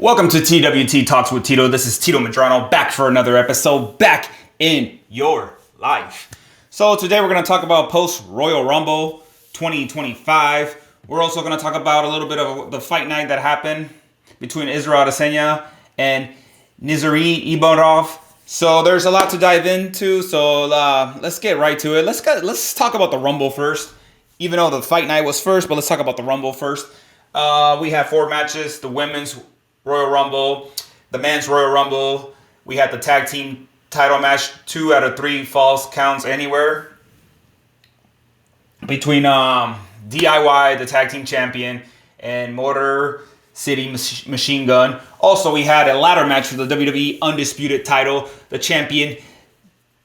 Welcome to TWT Talks with Tito. This is Tito Madrano back for another episode, back in your life. So today we're going to talk about post-Royal Rumble 2025. We're also going to talk about a little bit of the fight night that happened between Israel Adesanya and Nizari Ibarov. So there's a lot to dive into, so let's get right to it. Let's talk about the Rumble first. Even though the fight night was first, but let's talk about the Rumble first. We have 4 matches: the women's Royal Rumble, the men's Royal Rumble. We had the tag team title match, 2 out of 3 falls counts anywhere, between DIY, the tag team champion, and Motor City Machine Gun. Also, we had a ladder match for the WWE Undisputed title. The champion,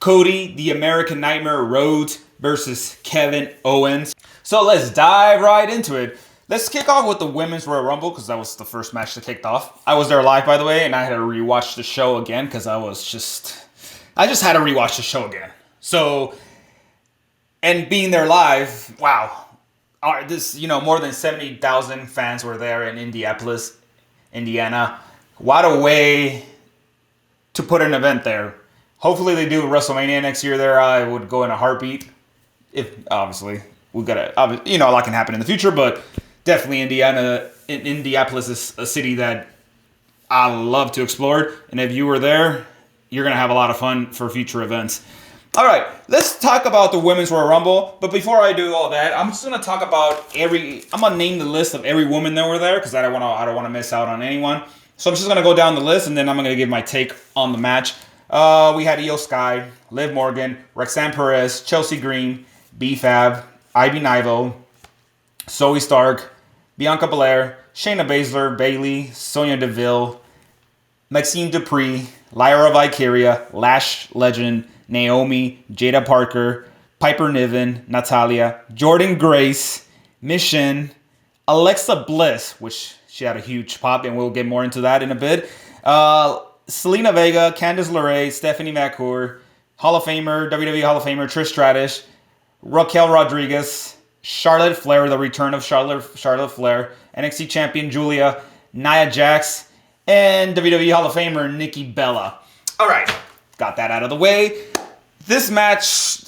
Cody, the American Nightmare Rhodes, versus Kevin Owens. So let's dive right into it. Let's kick off with the Women's Royal Rumble, because that was the first match that kicked off. I was there live, by the way, and I had to rewatch the show again, because I just had to rewatch the show again. So, and being there live, wow. More than 70,000 fans were there in Indianapolis, Indiana. What a way to put an event there. Hopefully they do WrestleMania next year there. I would go in a heartbeat. If, obviously, a lot can happen in the future, but definitely Indianapolis is a city that I love to explore. And if you were there, you're going to have a lot of fun for future events. All right, let's talk about the Women's Royal Rumble. But before I do all that, I'm just going to talk about I'm going to name the list of every woman that were there, because I don't want to miss out on anyone. So I'm just going to go down the list, and then I'm going to give my take on the match. We had Io Sky, Liv Morgan, Roxanne Perez, Chelsea Green, B-Fab, Ivy Naivo, Zoe Stark, Bianca Belair, Shayna Baszler, Bayley, Sonya Deville, Maxine Dupree, Lyra Valkyria, Lash Legend, Naomi, Jada Parker, Piper Niven, Natalia, Jordynne Grace, Mission, Alexa Bliss, which she had a huge pop, and we'll get more into that in a bit. Selena Vega, Candice LeRae, Stephanie McCool, Hall of Famer, WWE Hall of Famer Trish Stratus, Raquel Rodriguez, Charlotte Flair, the return of Charlotte Flair, NXT Champion Julia, Nia Jax, and WWE Hall of Famer Nikki Bella. All right, got that out of the way. This match,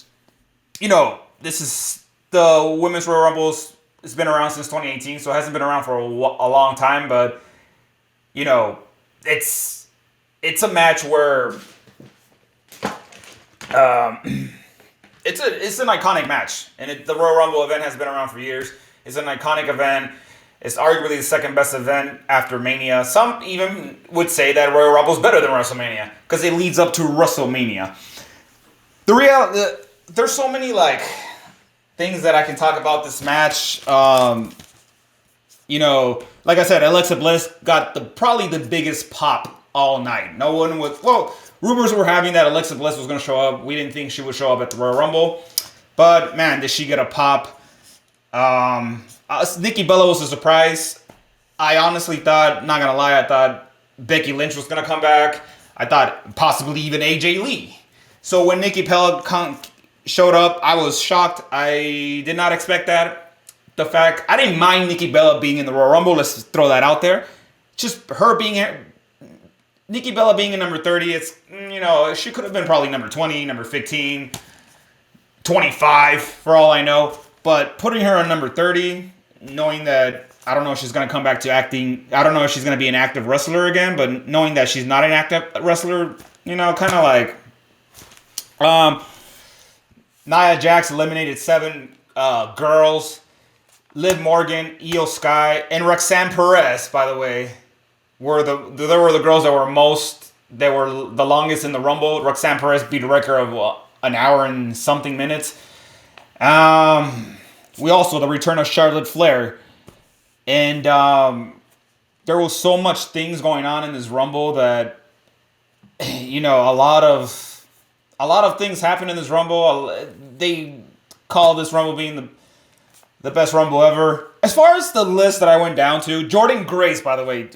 this is the Women's Royal Rumble. It's been around since 2018, so it hasn't been around for a long time. But it's a match where it's an iconic match, and the Royal Rumble event has been around for years. It's an iconic event. It's arguably the second best event after Mania. Some even would say that Royal Rumble is better than WrestleMania because it leads up to WrestleMania. There's so many things that I can talk about this match. Like I said, Alexa Bliss got probably the biggest pop all night. No one was. Well, rumors were having that Alexa Bliss was going to show up. We didn't think she would show up at the Royal Rumble, but man, did she get a pop? Nikki Bella was a surprise. I honestly thought, not gonna lie, I thought Becky Lynch was gonna come back. I thought possibly even AJ Lee. So when Nikki Bella showed up, I was shocked. I did not expect that. I didn't mind Nikki Bella being in the Royal Rumble. Let's throw that out there. Just her being here. Nikki Bella being in number 30, it's, she could have been probably number 20, number 15, 25, for all I know. But putting her on number 30, knowing that, I don't know if she's going to come back to acting. I don't know if she's going to be an active wrestler again, but knowing that she's not an active wrestler, kind of like, Nia Jax eliminated 7 girls. Liv Morgan, Io Sky, and Roxanne Perez, by the way, were the girls that were the longest in the Rumble. Roxanne Perez beat a record of an hour and something minutes. We also, the return of Charlotte Flair. And there was so much things going on in this Rumble that, a lot of things happened in this Rumble. They call this Rumble being the best Rumble ever. As far as the list that I went down to, Jordynne Grace, by the way,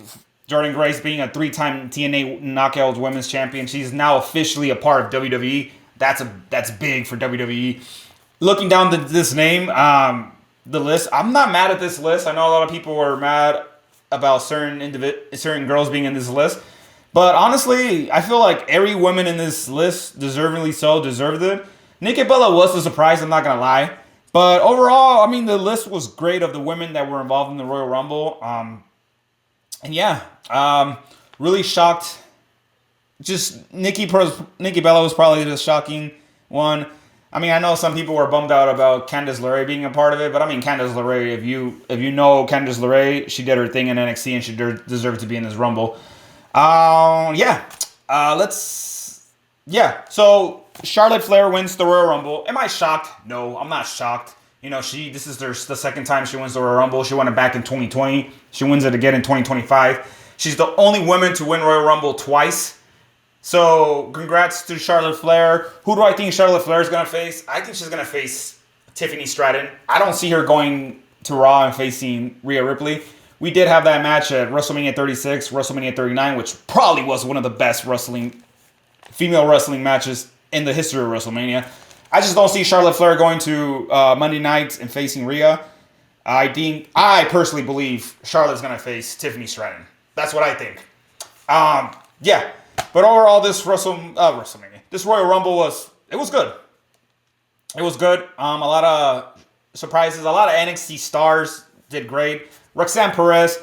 Jordynne Grace being a 3-time TNA Knockouts Women's Champion, she's now officially a part of WWE. That's big for WWE. Looking down this name, the list, I'm not mad at this list. I know a lot of people were mad about certain girls being in this list. But honestly, I feel like every woman in this list, deservingly so, deserved it. Nikki Bella was a surprise, I'm not going to lie. But overall, I mean, the list was great of the women that were involved in the Royal Rumble. And yeah, really shocked. Just Nikki Bella was probably the shocking one. I mean, I know some people were bummed out about Candice LeRae being a part of it, but I mean, Candice LeRae, if you know Candice LeRae, she did her thing in NXT and she deserved to be in this Rumble. So Charlotte Flair wins the Royal Rumble. Am I shocked? No, I'm not shocked. You know, this is the second time she wins the Royal Rumble. She won it back in 2020. She wins it again in 2025. She's the only woman to win Royal Rumble twice. So, congrats to Charlotte Flair. Who do I think Charlotte Flair is going to face? I think she's going to face Tiffany Stratton. I don't see her going to Raw and facing Rhea Ripley. We did have that match at WrestleMania 36, WrestleMania 39, which probably was one of the best female wrestling matches in the history of WrestleMania. I just don't see Charlotte Flair going to Monday night and facing Rhea. I personally believe Charlotte's going to face Tiffany Stratton. That's what I think. Yeah. But overall, this WrestleMania, this Royal Rumble was good. It was good. A lot of surprises. A lot of NXT stars did great. Roxanne Perez,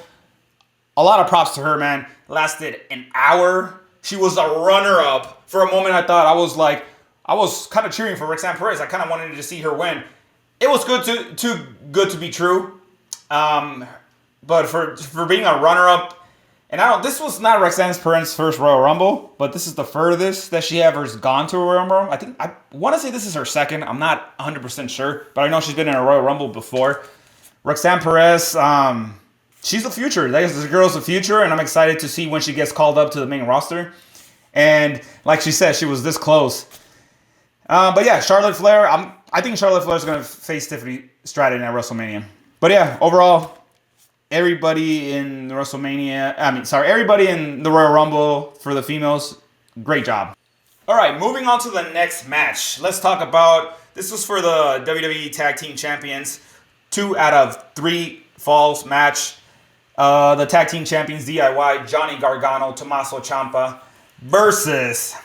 a lot of props to her, man. Lasted an hour. She was a runner-up. For a moment, I was kind of cheering for Roxanne Perez. I kind of wanted to see her win. It was too good to be true. But for being a runner-up, and this was not Roxanne Perez's first Royal Rumble, but this is the furthest that she ever has gone to a Royal Rumble. I want to say this is her second. I'm not 100% sure, but I know she's been in a Royal Rumble before. Roxanne Perez, she's the future. The girl's the future, and I'm excited to see when she gets called up to the main roster. And like she said, she was this close. But yeah, Charlotte Flair. I think Charlotte Flair is going to face Tiffany Stratton at WrestleMania. But yeah, overall, everybody in the everybody in the Royal Rumble for the females, great job. All right, moving on to the next match. Let's talk about, this was for the WWE Tag Team Champions, 2 out of 3 falls match. The Tag Team Champions DIY, Johnny Gargano, Tommaso Ciampa versus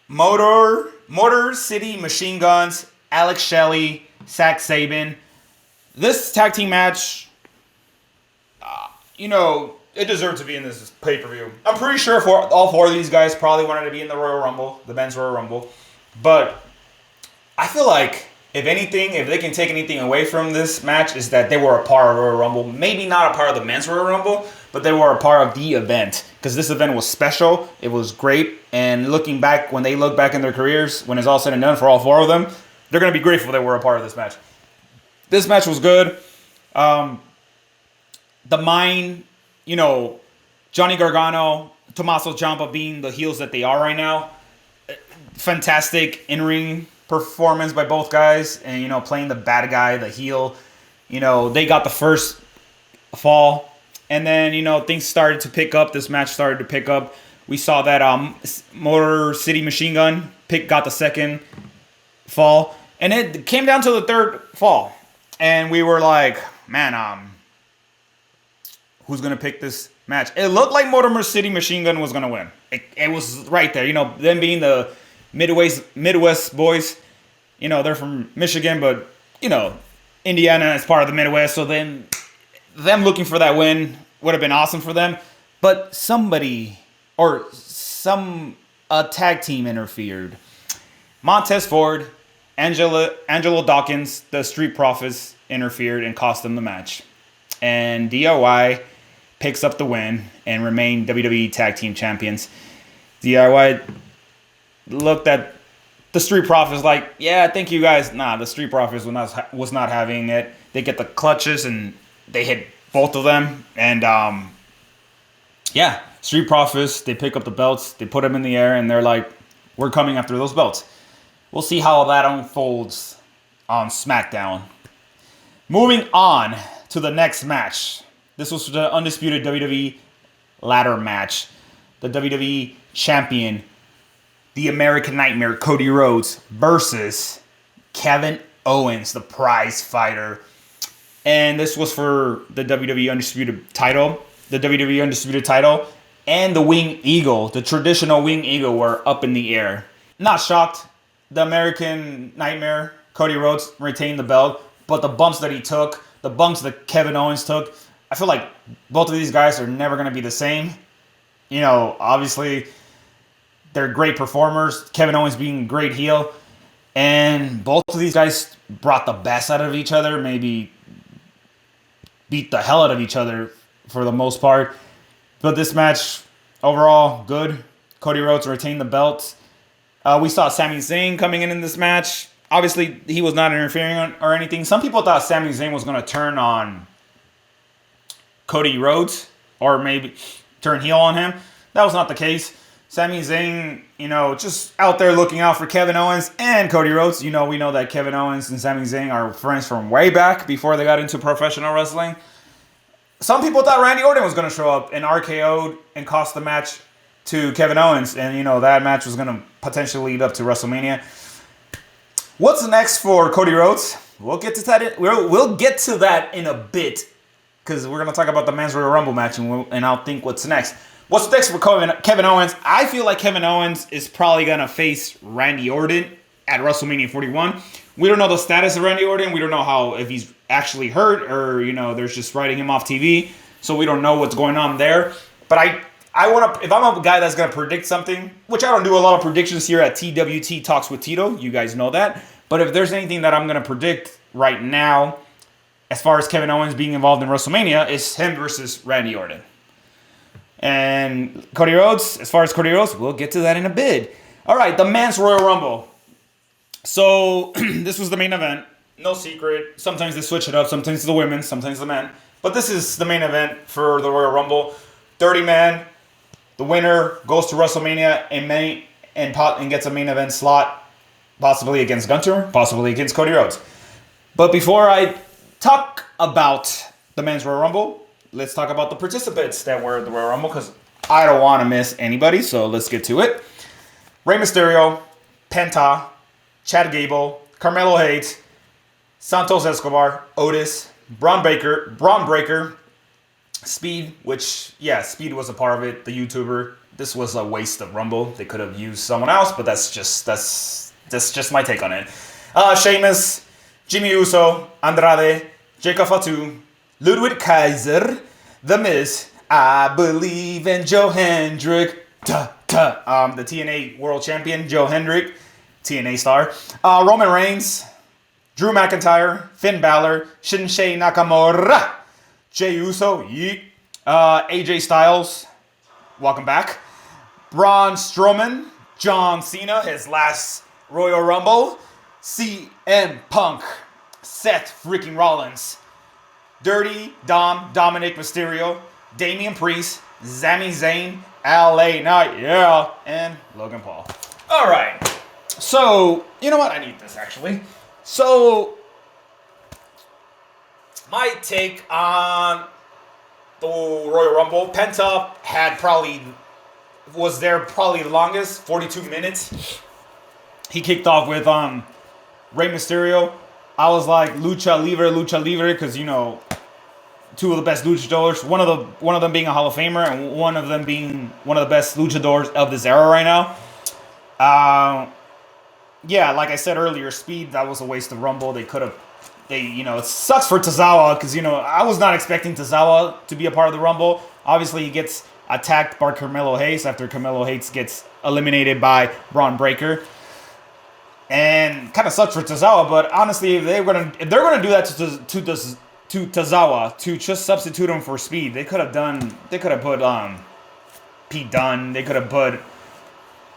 Motor City Machine Guns, Alex Shelley, Zack Saban. This tag team match, it deserved to be in this pay-per-view. I'm pretty sure all 4 of these guys probably wanted to be in the Royal Rumble, the men's Royal Rumble. But I feel like, if they can take anything away from this match, is that they were a part of Royal Rumble. Maybe not a part of the men's Royal Rumble, but they were a part of the event. Because this event was special. It was great. And looking back, when they look back in their careers, when it's all said and done for all 4 of them, they're going to be grateful they were a part of this match. This match was good. Johnny Gargano, Tommaso Ciampa being the heels that they are right now. Fantastic in-ring performance by both guys. And, playing the bad guy, the heel. They got the first fall. And then, things started to pick up. This match started to pick up. We saw that Motor City Machine Gun got the second fall. And it came down to the third fall. And we were like, man, who's going to pick this match? It looked like Motor City Machine Gun was going to win. It was right there. Them being the Midwest boys. They're from Michigan, but, Indiana is part of the Midwest. So then them looking for that win would have been awesome for them. But a tag team interfered. Montez Ford, Angelo Dawkins, the Street Profits interfered and cost them the match. And DIY picks up the win and remain WWE Tag Team Champions. DIY looked at the Street Profits like, yeah, thank you guys. Nah, the Street Profits was not having it. They get the clutches and they hit both of them. And Street Profits, they pick up the belts, they put them in the air, and they're like, we're coming after those belts. We'll see how that unfolds on SmackDown. Moving on to the next match. This was the undisputed WWE ladder match. The WWE champion, the American Nightmare, Cody Rhodes, versus Kevin Owens, the prize fighter. and this was for the WWE Undisputed title. The WWE Undisputed title and the Wing Eagle, the traditional Wing Eagle, were up in the air. Not shocked. The American Nightmare, Cody Rhodes, retained the belt, but the bumps that he took, the bumps that Kevin Owens took, I feel like both of these guys are never going to be the same. You know, obviously, they're great performers. Kevin Owens being a great heel. And both of these guys brought the best out of each other, maybe beat the hell out of each other for the most part. But this match, overall, good. Cody Rhodes retained the belt. We saw Sami Zayn coming in this match. Obviously, he was not interfering or anything. Some people thought Sami Zayn was going to turn on Cody Rhodes or maybe turn heel on him. That was not the case. Sami Zayn, you know, just out there looking out for Kevin Owens and Cody Rhodes. You know, we know that Kevin Owens and Sami Zayn are friends from way back before they got into professional wrestling. Some people thought Randy Orton was going to show up and RKO'd and cost the match to Kevin Owens. And, you know, that match was going to potentially lead up to WrestleMania. What's next for Cody Rhodes? We'll get to that. We'll get to that in a bit because we're going to talk about the Men's Royal Rumble match and I'll think what's next. What's next for Kevin Owens? I feel like Kevin Owens is probably going to face Randy Orton at WrestleMania 41. We don't know the status of Randy Orton. We don't know if he's actually hurt or, you know, they're just writing him off TV. So we don't know what's going on there. But I want to, if I'm a guy that's going to predict something, which I don't do a lot of predictions here at TWT Talks with Tito. You guys know that. But if there's anything that I'm going to predict right now, as far as Kevin Owens being involved in WrestleMania, it's him versus Randy Orton. And Cody Rhodes, as far as Cody Rhodes, we'll get to that in a bit. All right, the Men's Royal Rumble. So this was the main event. No secret. Sometimes they switch it up. Sometimes it's the women, sometimes the men. But this is the main event for the Royal Rumble. 30 man. The winner goes to WrestleMania and gets a main event slot, possibly against Gunther, possibly against Cody Rhodes. But before I talk about the Men's Royal Rumble, let's talk about the participants that were at the Royal Rumble because I don't want to miss anybody, so let's get to it. Rey Mysterio, Penta, Chad Gable, Carmelo Hayes, Santos Escobar, Otis, Braun Breaker, Speed, which, yeah, Speed was a part of it, the YouTuber. This was a waste of Rumble. They could have used someone else, but that's just my take on it. Sheamus, Jimmy Uso, Andrade, Jacob Fatu, Ludwig Kaiser, The Miz, I Believe in Joe Hendrick, the TNA World Champion, Joe Hendrick, TNA star, Roman Reigns, Drew McIntyre, Finn Balor, Shinsuke Nakamura, Jey Uso, yeet, AJ Styles, welcome back, Braun Strowman, John Cena, his last Royal Rumble, CM Punk, Seth freaking Rollins, Dirty Dom, Dominic Mysterio, Damian Priest, Sami Zayn, LA Knight, yeah, and Logan Paul. All right. So, you know what? I need this, actually. So, my take on the Royal Rumble. Penta was there probably the longest, 42 minutes. He kicked off with Rey Mysterio. I was like, lucha libre, because, you know, two of the best luchadors. One of them being a Hall of Famer, and one of them being one of the best luchadors of this era right now. Yeah, like I said earlier, Speed, that was a waste of Rumble. It sucks for Tozawa, because, you know, I was not expecting Tozawa to be a part of the Rumble. Obviously, he gets attacked by Carmelo Hayes after Carmelo Hayes gets eliminated by Braun Breaker. And kind of sucks for Tozawa, but honestly, if they're gonna do that to Tozawa, to just substitute him for Speed, they could have put Pete Dunne, they could have put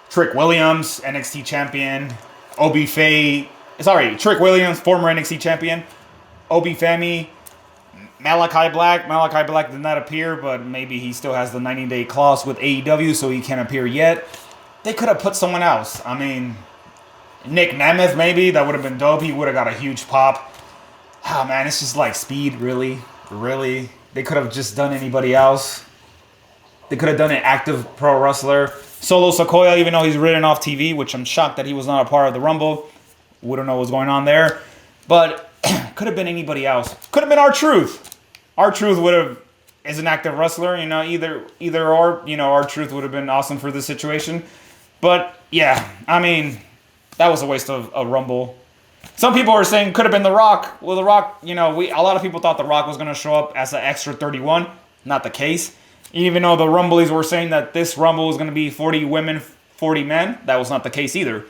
Trick Williams, NXT champion, Trick Williams, former NXT champion, Obi Femi, Malachi Black. Malachi Black did not appear, but maybe he still has the 90-day clause with AEW, so he can't appear yet. They could have put someone else. I mean, Nick Nemeth, maybe. That would have been dope. He would have got a huge pop. Oh, man, it's just like Speed, really? Really? They could have just done anybody else. They could have done an active pro wrestler. Solo Sikoa, even though he's written off TV, which I'm shocked that he was not a part of the Rumble. We don't know what's going on there. But Could have been anybody else. Could have been R-Truth. R-Truth would have, as an active wrestler, either or, R-Truth would have been awesome for this situation. But yeah, I mean, that was a waste of a Rumble. Some people are saying could have been The Rock. Well, The Rock, a lot of people thought The Rock was going to show up as an extra 31. Not the case. Even though the Rumblies were saying that this Rumble was going to be 40 women, 40 men, that was not the case either.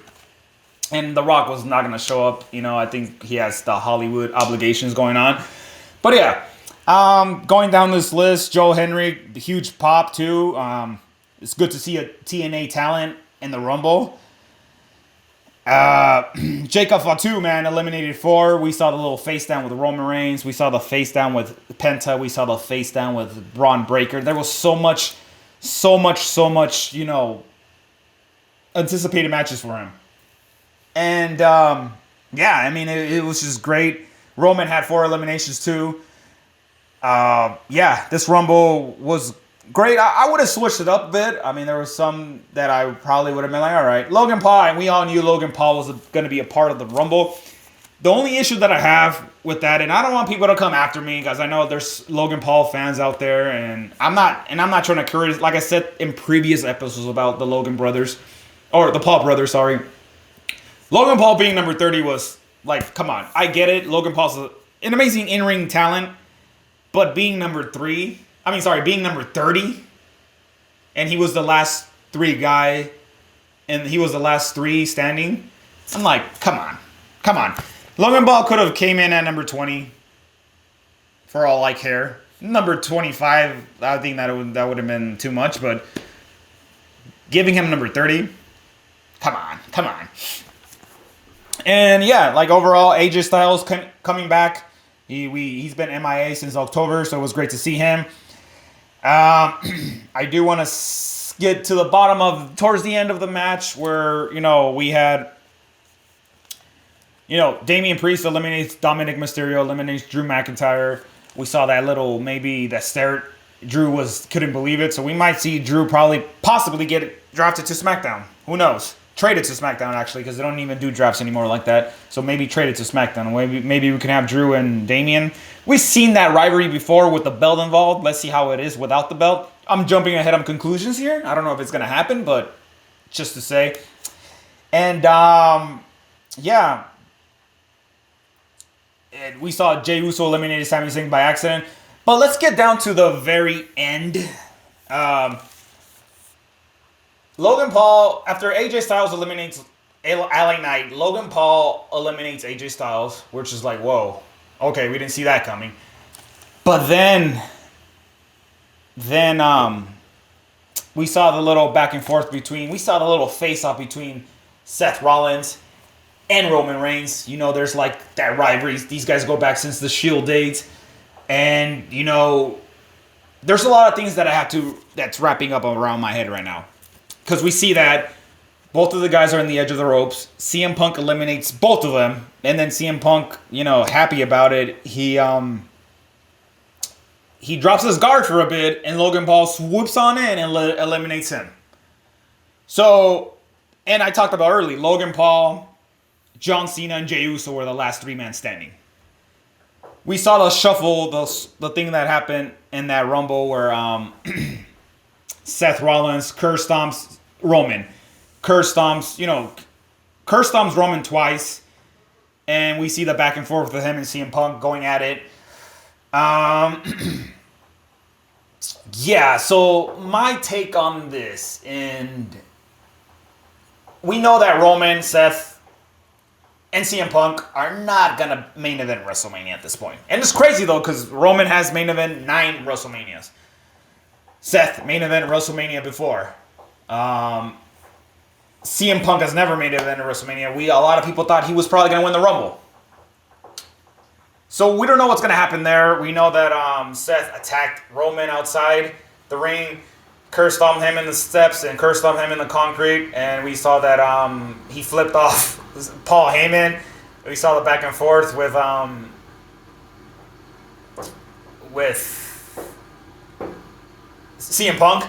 And The Rock was not going to show up. I think he has the Hollywood obligations going on. But yeah, going down this list, Joe Henry, huge pop too. It's good to see a TNA talent in the Rumble. Jacob Fatu, man, eliminated 4. We saw the little face down with Roman Reigns. We saw the face down with Penta. We saw the face down with Braun Breaker. There was so much, anticipated matches for him. And, yeah, I mean, it was just great. Roman had 4 eliminations too. Yeah, this Rumble was great. I would have switched it up a bit. I mean, there was some that I probably would have been like, all right, Logan Paul, and we all knew Logan Paul was going to be a part of the Rumble. The only issue that I have with that, and I don't want people to come after me because I know there's Logan Paul fans out there, and I'm not trying to encourage, like I said in previous episodes about the Logan brothers, or the Paul brothers, sorry. Logan Paul being number 30 was like, come on, I get it. Logan Paul's an amazing in-ring talent, but being number 30, and he was the last 3 guy, and he was the last 3 standing. I'm like, come on. Logan Paul could have came in at number 20 for all I care. Number 25, I think that would have been too much, but giving him number 30, come on. And yeah, like overall, AJ Styles coming back. He's been MIA since October, so it was great to see him. I do want to get to the bottom towards the end of the match where, we had, Damian Priest eliminates Dominic Mysterio, eliminates Drew McIntyre. We saw that little, maybe that stare. Drew couldn't believe it. So we might see Drew possibly get drafted to SmackDown. Who knows? Traded to SmackDown, actually, because they don't even do drafts anymore like that. So maybe traded to SmackDown. Maybe we can have Drew and Damian. We've seen that rivalry before with the belt involved. Let's see how it is without the belt. I'm jumping ahead on conclusions here. I don't know if it's going to happen, but just to say. And, yeah. And we saw Jey Uso eliminated Sami Zayn by accident. But let's get down to the very end. Logan Paul, after AJ Styles eliminates LA Knight, Logan Paul eliminates AJ Styles, which is like, whoa. Okay, we didn't see that coming. But then we saw the little back and forth we saw the little face-off between Seth Rollins and Roman Reigns. There's like that rivalry. These guys go back since the Shield days. And, there's a lot of things that's wrapping up around my head right now. Because we see that both of the guys are on the edge of the ropes. CM Punk eliminates both of them. And then CM Punk, happy about it. He drops his guard for a bit. And Logan Paul swoops on in and eliminates him. So, and I talked about earlier, Logan Paul, John Cena, and Jey Uso were the last 3 men standing. We saw the shuffle, the thing that happened in that Rumble where Seth Rollins curse stomps Roman. Curse stomps Roman twice. And we see the back and forth with him and CM Punk going at it. Yeah, so my take on this, and we know that Roman, Seth, and CM Punk are not going to main event WrestleMania at this point. And it's crazy, though, because Roman has main event 9 WrestleManias. Seth, main event WrestleMania before. CM Punk has never main event WrestleMania. A lot of people thought he was probably going to win the Rumble. So we don't know what's going to happen there. We know that Seth attacked Roman outside the ring, curse stomped him in the steps, and curse stomped him in the concrete. And we saw that he flipped off Paul Heyman. We saw the back and forth with CM Punk.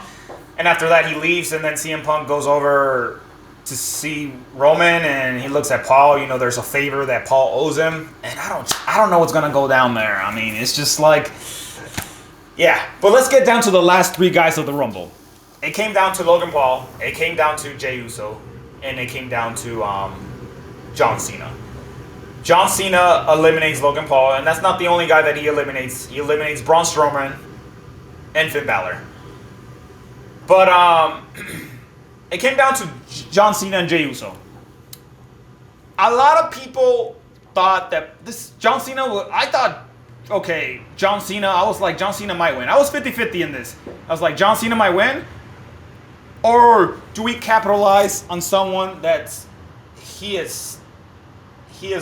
And after that, he leaves, and then CM Punk goes over to see Roman, and he looks at Paul. You know, there's a favor that Paul owes him, and I don't know what's gonna go down there. I mean, it's just like, yeah. But let's get down to the last 3 guys of the Rumble. It came down to Logan Paul. It came down to Jey Uso, and it came down to John Cena. John Cena eliminates Logan Paul, and that's not the only guy that he eliminates. He eliminates Braun Strowman and Finn Balor. But it came down to John Cena and Jey Uso. A lot of people thought that this John Cena, I thought, okay, John Cena, I was like, John Cena might win. I was 50-50 in this. I was like, John Cena might win? Or do we capitalize on someone that's, he is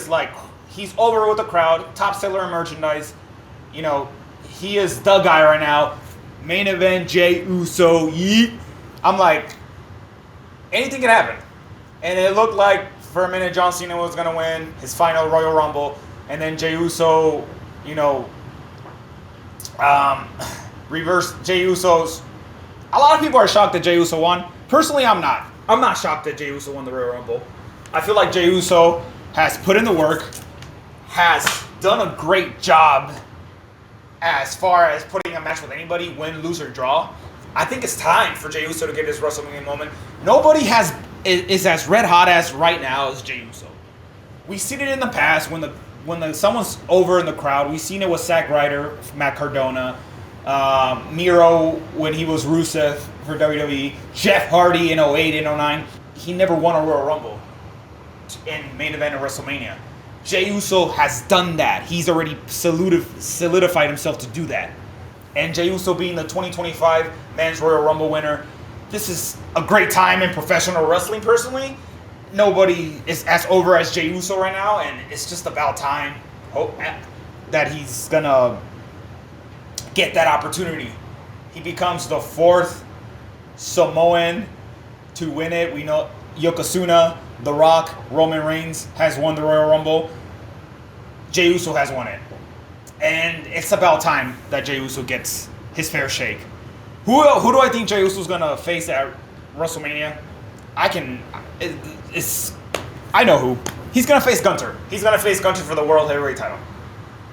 like, he's over with the crowd, top seller of merchandise. You know, he is the guy right now. Main event, Jey Uso, yeet. I'm like, anything can happen. And it looked like for a minute John Cena was going to win his final Royal Rumble. And then Jey Uso, you know, reversed Jey Uso's. A lot of people are shocked that Jey Uso won. Personally, I'm not. I'm not shocked that Jey Uso won the Royal Rumble. I feel like Jey Uso has put in the work, has done a great job as far as putting a match with anybody, win, lose, or draw. I think it's time for Jey Uso to get his WrestleMania moment. Nobody is as red hot as right now as Jey Uso. We've seen it in the past when someone's over in the crowd. We've seen it with Zack Ryder, Matt Cardona, Miro when he was Rusev for WWE, Jeff Hardy in 08 and 09. He never won a Royal Rumble in main event of WrestleMania. Jey Uso has done that. He's already solidified himself to do that. And Jey Uso being the 2025 Men's Royal Rumble winner, this is a great time in professional wrestling, personally. Nobody is as over as Jey Uso right now, and it's just about time that he's going to get that opportunity. He becomes the 4th Samoan to win it. We know Yokozuna, The Rock, Roman Reigns has won the Royal Rumble. Jey Uso has won it. And it's about time that Jey Uso gets his fair shake. Who do I think Jey Uso is going to face at WrestleMania? I know who. He's going to face Gunther. He's going to face Gunther for the World Heavyweight title.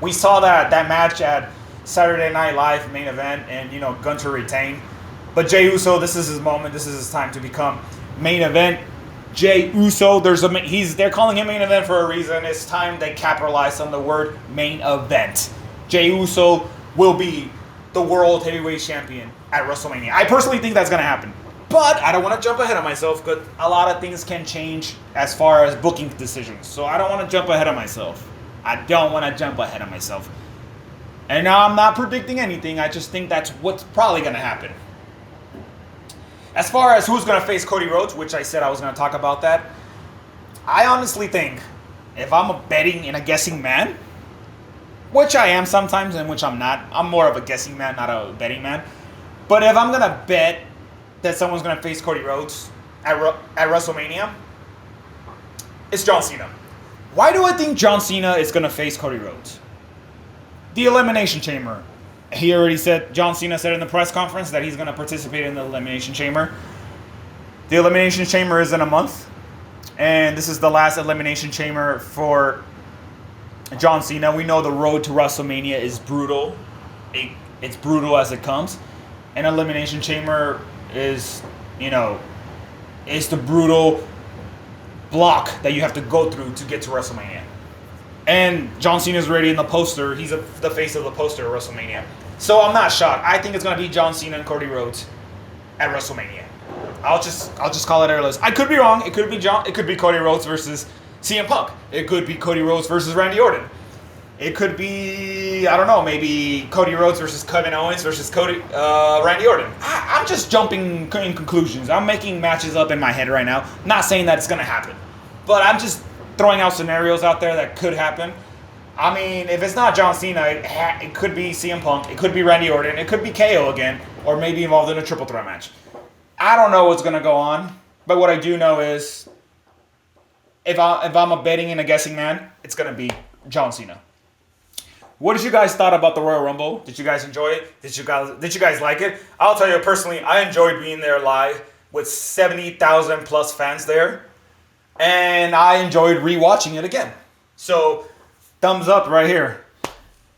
We saw that match at Saturday Night Live main event, and, you know, Gunther retained. But Jey Uso, this is his moment. This is his time to become main event. Jey Uso, they're calling him main event for a reason. It's time they capitalize on the word main event. Jey Uso will be the World Heavyweight Champion at WrestleMania. I personally think that's going to happen. But I don't want to jump ahead of myself because a lot of things can change as far as booking decisions. So I don't want to jump ahead of myself. And now I'm not predicting anything. I just think that's what's probably going to happen. As far as who's going to face Cody Rhodes, which I said I was going to talk about that, I honestly think if I'm a betting and a guessing man, which I am sometimes and which I'm not. I'm more of a guessing man, not a betting man. But if I'm going to bet that someone's going to face Cody Rhodes at WrestleMania, it's John Cena. Why do I think John Cena is going to face Cody Rhodes? The Elimination Chamber. He already said, John Cena said in the press conference that he's going to participate in the Elimination Chamber. The Elimination Chamber is in a month. And this is the last Elimination Chamber for John Cena. We know the road to WrestleMania is brutal. It's brutal as it comes. An Elimination Chamber is, is the brutal block that you have to go through to get to WrestleMania. And John Cena's already in the poster. He's the face of the poster of WrestleMania. So I'm not shocked. I think it's going to be John Cena and Cody Rhodes at WrestleMania. I'll just call it airless. I could be wrong. It could be Cody Rhodes versus CM Punk. It could be Cody Rhodes versus Randy Orton. It could be, I don't know, maybe Cody Rhodes versus Kevin Owens versus Randy Orton. I'm just jumping in conclusions. I'm making matches up in my head right now. Not saying that it's going to happen. But I'm just throwing out scenarios out there that could happen. I mean, if it's not John Cena, it could be CM Punk. It could be Randy Orton. It could be KO again. Or maybe involved in a triple threat match. I don't know what's going to go on. But what I do know is, if I'm a betting and a guessing man, it's going to be John Cena. What did you guys thought about the Royal Rumble? Did you guys enjoy it? Did you guys like it? I'll tell you personally, I enjoyed being there live. with 70,000 plus fans there. And I enjoyed rewatching it again. So, thumbs up right here.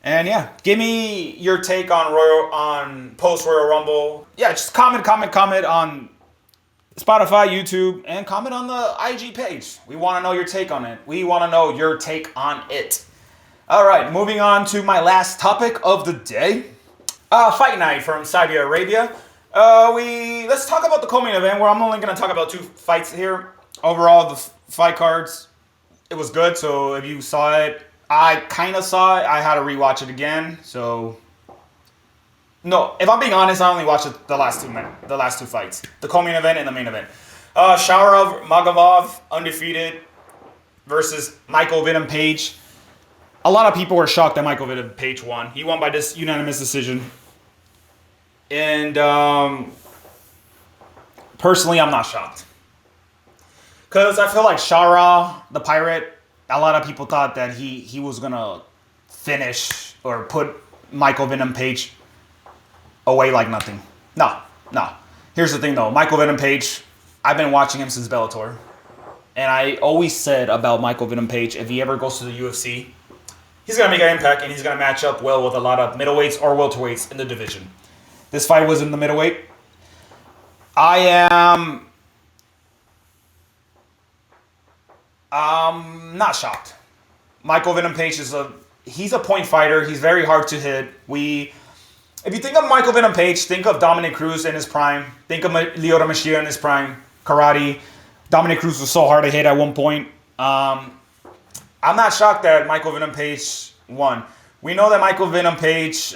And yeah, give me your take on post Royal Rumble. Yeah, just comment on Spotify, YouTube, and comment on the IG page. We want to know your take on it. We want to know your take on it. All right, moving on to my last topic of the day. Fight night from Saudi Arabia. Let's talk about the co-main event, where I'm only going to talk about 2 fights here. Overall, the fight cards, it was good. So if you saw it, I kind of saw it. I had to rewatch it again. So no, if I'm being honest, I only watched the last two fights, the co-main event and the main event. Shaurav Magomedov, undefeated, versus Michael Venom Page. A lot of people were shocked that Michael Venom Page won. He won by this unanimous decision. And personally, I'm not shocked. Because I feel like Shara, the Pirate, a lot of people thought that he was going to finish or put Michael Venom Page away like nothing. No. Here's the thing, though. Michael Venom Page, I've been watching him since Bellator. And I always said about Michael Venom Page, if he ever goes to the UFC, he's going to make an impact, and he's going to match up well with a lot of middleweights or welterweights in the division. This fight was in the middleweight. I am not shocked. Michael Venom Page he's a point fighter. He's very hard to hit. If you think of Michael Venom Page, think of Dominic Cruz in his prime. Think of Lyoto Machida in his prime. Karate. Dominic Cruz was so hard to hit at one point. I'm not shocked that Michael Venom Page won. We know that Michael Venom Page,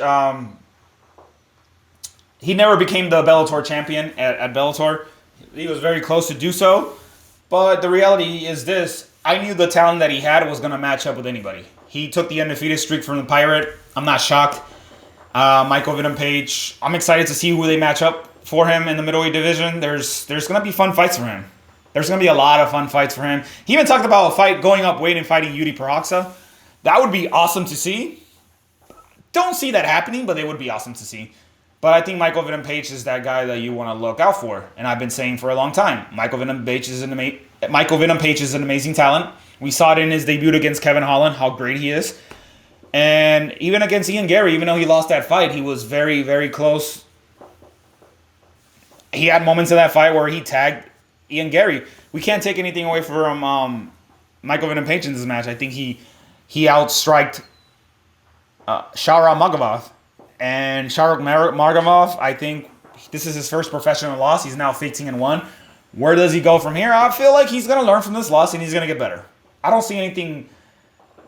he never became the Bellator champion at Bellator. He was very close to do so. But the reality is this. I knew the talent that he had was going to match up with anybody. He took the undefeated streak from the Pirate. I'm not shocked. Michael Venom Page, I'm excited to see who they match up for him in the middleweight division. There's going to be fun fights for him. There's going to be a lot of fun fights for him. He even talked about a fight going up weight and fighting Yuri Prochazka. That would be awesome to see. Don't see that happening, but it would be awesome to see. But I think Michael Venom Page is that guy that you want to look out for. And I've been saying for a long time, Michael Venom Page is an amazing talent. We saw it in his debut against Kevin Holland, how great he is. And even against Ian Gary, even though he lost that fight, he was very, very close. He had moments in that fight where he tagged Ian Gary. We can't take anything away from Michael Venom Page in this match. I think he outstriked Shaurav Magomedov. And Shaurav Magomedov, I think this is his first professional loss. He's now 15-1. Where does he go from here? I feel like he's going to learn from this loss and he's going to get better. I don't see anything.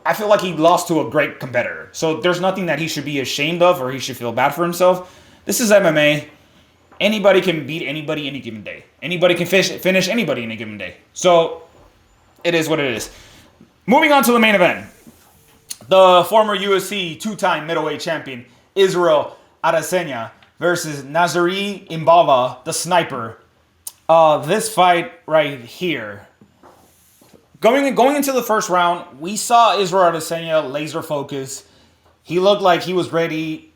I feel like he lost to a great competitor. So there's nothing that he should be ashamed of or he should feel bad for himself. This is MMA. Anybody can beat anybody any given day. Anybody can finish anybody in a given day. So it is what it is. Moving on to the main event. The former UFC 2-time middleweight champion, Israel Adesanya, versus Nazary Imbava, the sniper. This fight right here. Going into the first round, we saw Israel Adesanya laser focus. He looked like he was ready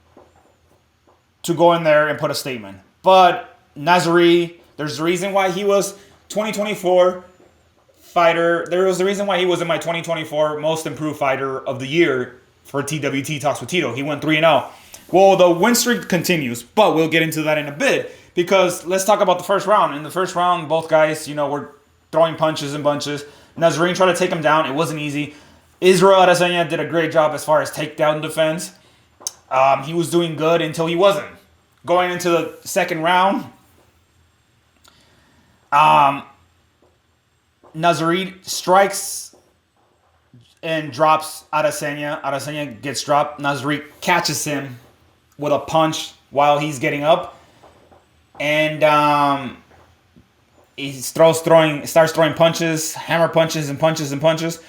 to go in there and put a statement. But Nazary, there's a reason why he was 2024 fighter. There was a reason why he was in my 2024 most improved fighter of the year for TWT Talks with Tito. He went 3-0. Well, the win streak continues, but we'll get into that in a bit because let's talk about the first round. In the first round, both guys, were throwing punches and bunches. Nazarene tried to take him down. It wasn't easy. Israel Adesanya did a great job as far as takedown defense. He was doing good until he wasn't. Going into the second round, Nazarene strikes and drops Adesanya. Adesanya gets dropped. Nazarene catches him with a punch while he's getting up. And he starts throwing punches, hammer punches and punches and punches.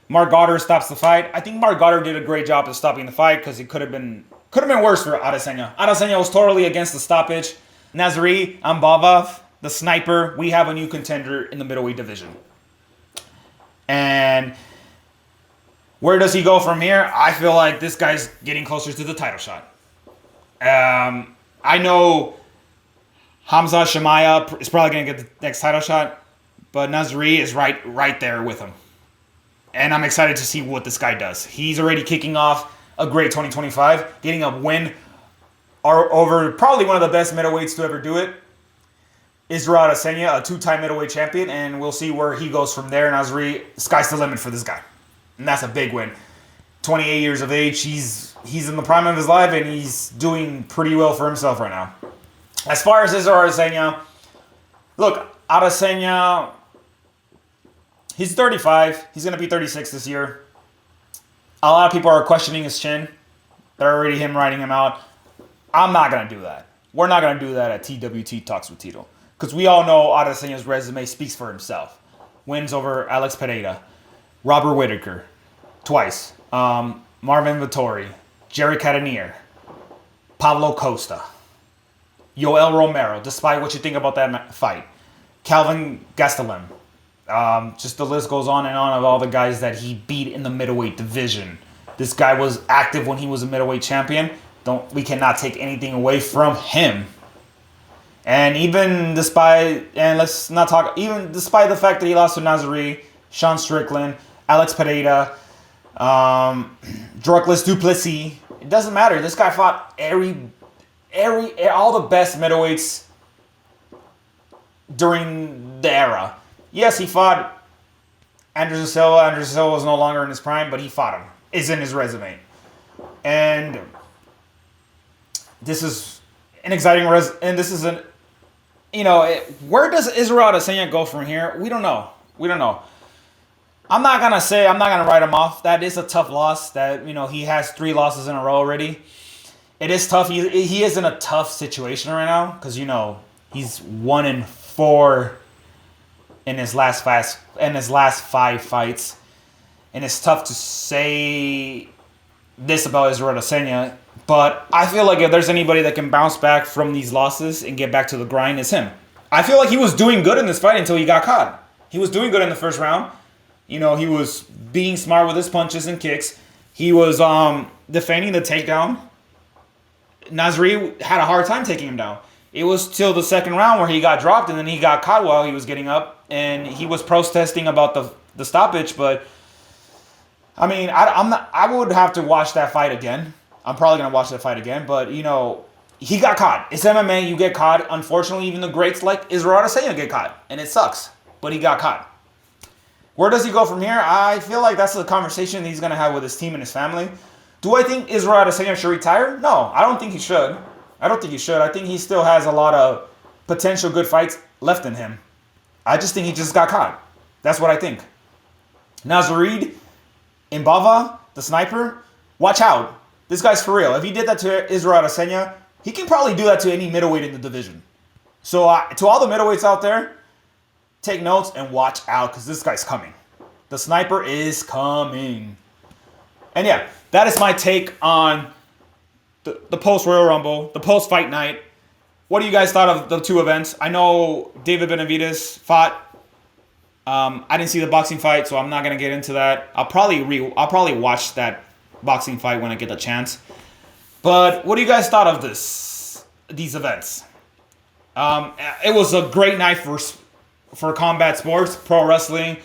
Mark Goddard stops the fight. I think Mark Goddard did a great job of stopping the fight because it could have been worse for Adesanya. Adesanya was totally against the stoppage. Nazary Imbava, the sniper, we have a new contender in the middleweight division. And where does he go from here? I feel like this guy's getting closer to the title shot. I know Hamza Shemaya is probably going to get the next title shot, but Nasri is right there with him. And I'm excited to see what this guy does. He's already kicking off a great 2025, getting a win over probably one of the best middleweights to ever do it. Israel Adesanya, a two-time middleweight champion, and we'll see where he goes from there. Nasri, sky's the limit for this guy. And that's a big win. 28 years of age, he's in the prime of his life, and he's doing pretty well for himself right now. As far as Israel Adesanya, look, Adesanya, he's 35. He's going to be 36 this year. A lot of people are questioning his chin. They're already writing him out. I'm not going to do that. We're not going to do that at TWT Talks with Tito. Because we all know Adesanya's resume speaks for himself. Wins over Alex Pereira, Robert Whittaker, twice. Marvin Vettori, Jerry Cannonier, Pablo Costa, Yoel Romero, despite what you think about that fight. Calvin Gastelum. Just the list goes on and on of all the guys that he beat in the middleweight division. This guy was active when he was a middleweight champion. We cannot take anything away from him. And even despite the fact that he lost to Nasri, Sean Strickland, Alex Pereira, Dricus du Plessis, it doesn't matter. This guy fought all the best middleweights during the era. Yes, he fought Anderson Silva. Anderson Silva was no longer in his prime, but he fought him. It's in his resume. And this is an exciting where does Israel Adesanya go from here? We don't know. I'm not gonna write him off. That is a tough loss. He has 3 losses in a row already. It is tough. He is in a tough situation right now because he's 1-4 in his last 5 fights, and it's tough to say this about Israel Adesanya. But I feel like if there's anybody that can bounce back from these losses and get back to the grind, it's him. I feel like he was doing good in this fight until he got caught. He was doing good in the first round. He was being smart with his punches and kicks. He was defending the takedown. Nasri had a hard time taking him down. It was till the second round where he got dropped, and then he got caught while he was getting up, and he was protesting about the stoppage. But I mean, I would have to watch that fight again. I'm probably going to watch that fight again, but, he got caught. It's MMA, you get caught. Unfortunately, even the greats like Israel Adesanya get caught, and it sucks, but he got caught. Where does he go from here? I feel like that's the conversation he's going to have with his team and his family. Do I think Israel Adesanya should retire? No, I don't think he should. I think he still has a lot of potential good fights left in him. I just think he just got caught. That's what I think. Nasrid Imbava, the sniper, watch out. This guy's for real. If he did that to Israel Adesanya, he can probably do that to any middleweight in the division. So to all the middleweights out there, take notes and watch out because this guy's coming. The sniper is coming. And yeah, that is my take on the post-Royal Rumble, the post-fight night. What do you guys thought of the 2 events? I know David Benavidez fought. I didn't see the boxing fight, so I'm not going to get into that. I'll probably watch that boxing fight when I get the chance. But what do you guys thought of these events? It was a great night for combat sports, pro wrestling,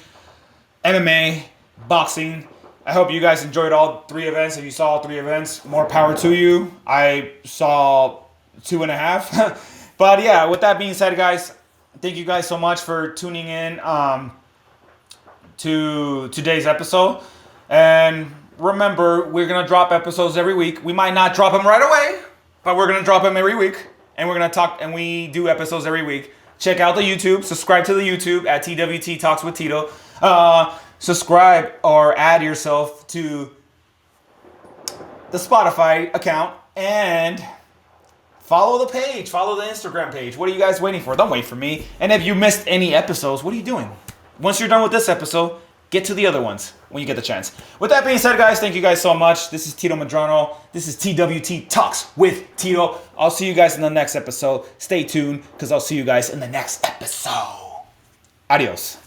MMA, boxing. I hope you guys enjoyed all 3 events. If you saw all 3 events, more power to you. I saw 2.5. But yeah, with that being said, guys, thank you guys so much for tuning in to today's episode. And remember, we're going to drop episodes every week. We might not drop them right away, but we're going to drop them every week. And we're going to talk, and we do episodes every week. Check out the YouTube. Subscribe to the YouTube at TWT Talks with Tito. Subscribe or add yourself to the Spotify account. And follow the page. Follow the Instagram page. What are you guys waiting for? Don't wait for me. And if you missed any episodes, what are you doing? Once you're done with this episode, get to the other ones when you get the chance. With that being said, guys, thank you guys so much. This is Tito Madrano. This is TWT Talks with Tito. I'll see you guys in the next episode. Stay tuned because I'll see you guys in the next episode. Adios.